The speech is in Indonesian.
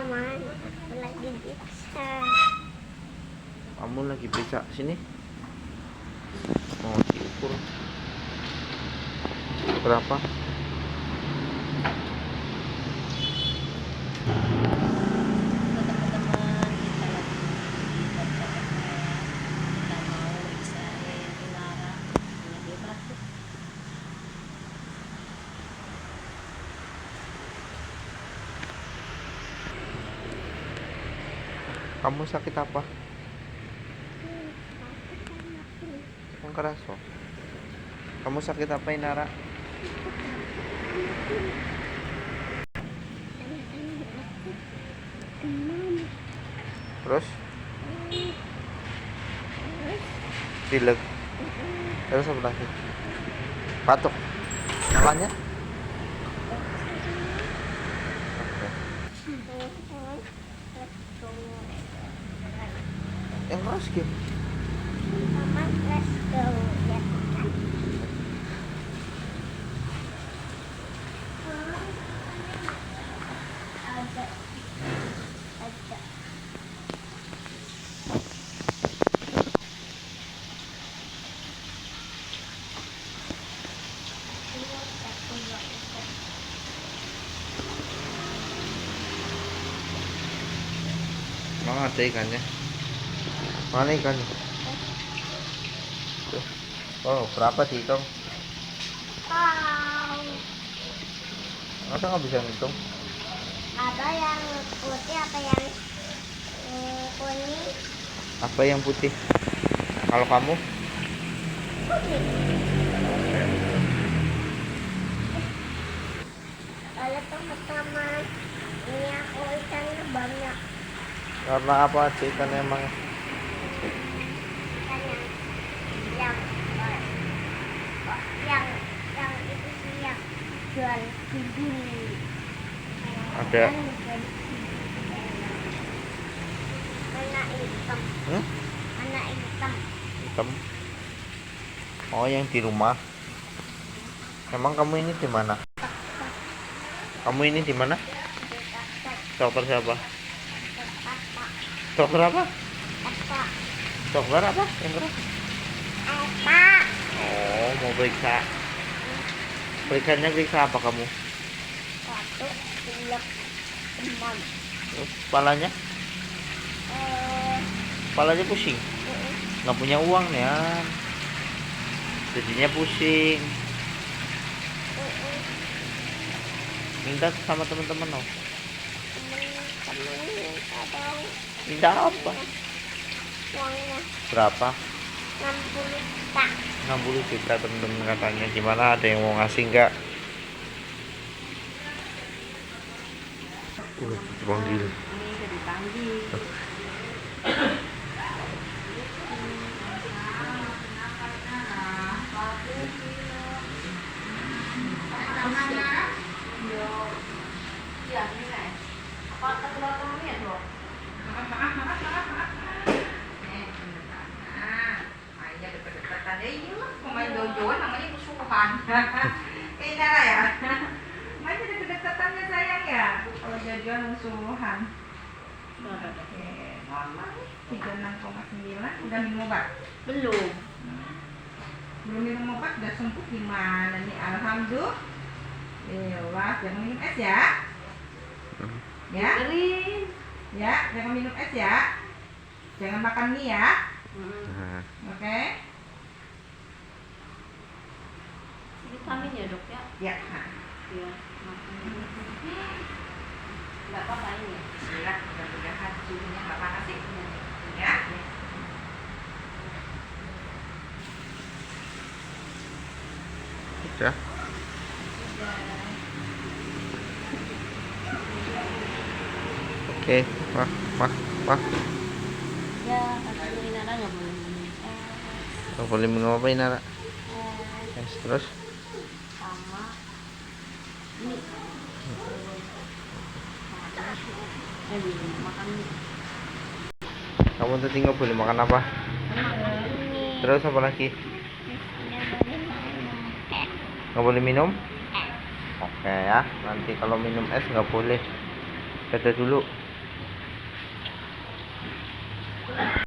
teman-teman, aku lagi bisa. Kamu lagi bisa sini? Mau diukur berapa? Teman-teman, kita lagi kita mau iksain Inara lagi batuk. Kamu sakit apa? Yang keras kok. Kamu sakit apa, Inara? Terus? Pilek. Terus apa lagi? Batuk. Namanya? Oke. Yang keras gitu. Let's go. Ya, kan? Ada. Mana ada ikannya? Mana ikannya? Oh, berapa dihitung? Masa nggak bisa ngitung? Apa yang putih, apa yang kuning? Apa yang putih? Kalau kamu? Putih. Kalau teman-teman, ini aku ikannya banyak. Karena apa sih ikan emang? Ikannya yang yang itu sih yang jual dulu. Ada. Mana hitam? Hmm? Mana hitam? Hitam. Oh, yang di rumah. Emang kamu ini di mana? Kamu ini di mana? Dokter siapa? Dokter apa? Dokter apa? Yang keras? Oh, mau periksa. Periksanya periksa apa kamu? Batuk, pilek, demam. Terus kepalanya? Kepalanya pusing. Nggak punya uang ya. Jadinya pusing. Minta sama teman-teman loh. Minta apa? Uangnya Berapa? 60 juta. 60 juta teman-teman katanya. Gimana, ada yang mau ngasih nggak? Dipanggil. Ini udah dipanggil. Pemain jojoan namanya musuhan. Ini lah ya. Mainnya deket-deketannya sayang ya. Kalau jojoan musuhan. Oke, normal nih. 36,9. Udah minum obat? Belum. Belum minum obat, udah sembuh gimana nih? Alhamdulillah. Jangan minum es ya. Ya. Ya, jangan minum es ya. Jangan makan mie ya. Oke. Vitamin ya dok ya? Ya. Iya. Nggak apa-apa ini. Bismillah, mudah-mudahan suhunya nggak panas sih. Ya. Ya. Oke, wah. Ya, kalau Inara nggak boleh minum es. Nggak boleh minum apa, Inara? Terus? Sama mie. Belum makan mie. Kamu tadi nggak boleh makan apa? Terus apa lagi? Nggak boleh minum? Oke ya, nanti kalau minum es nggak boleh. Beda dulu.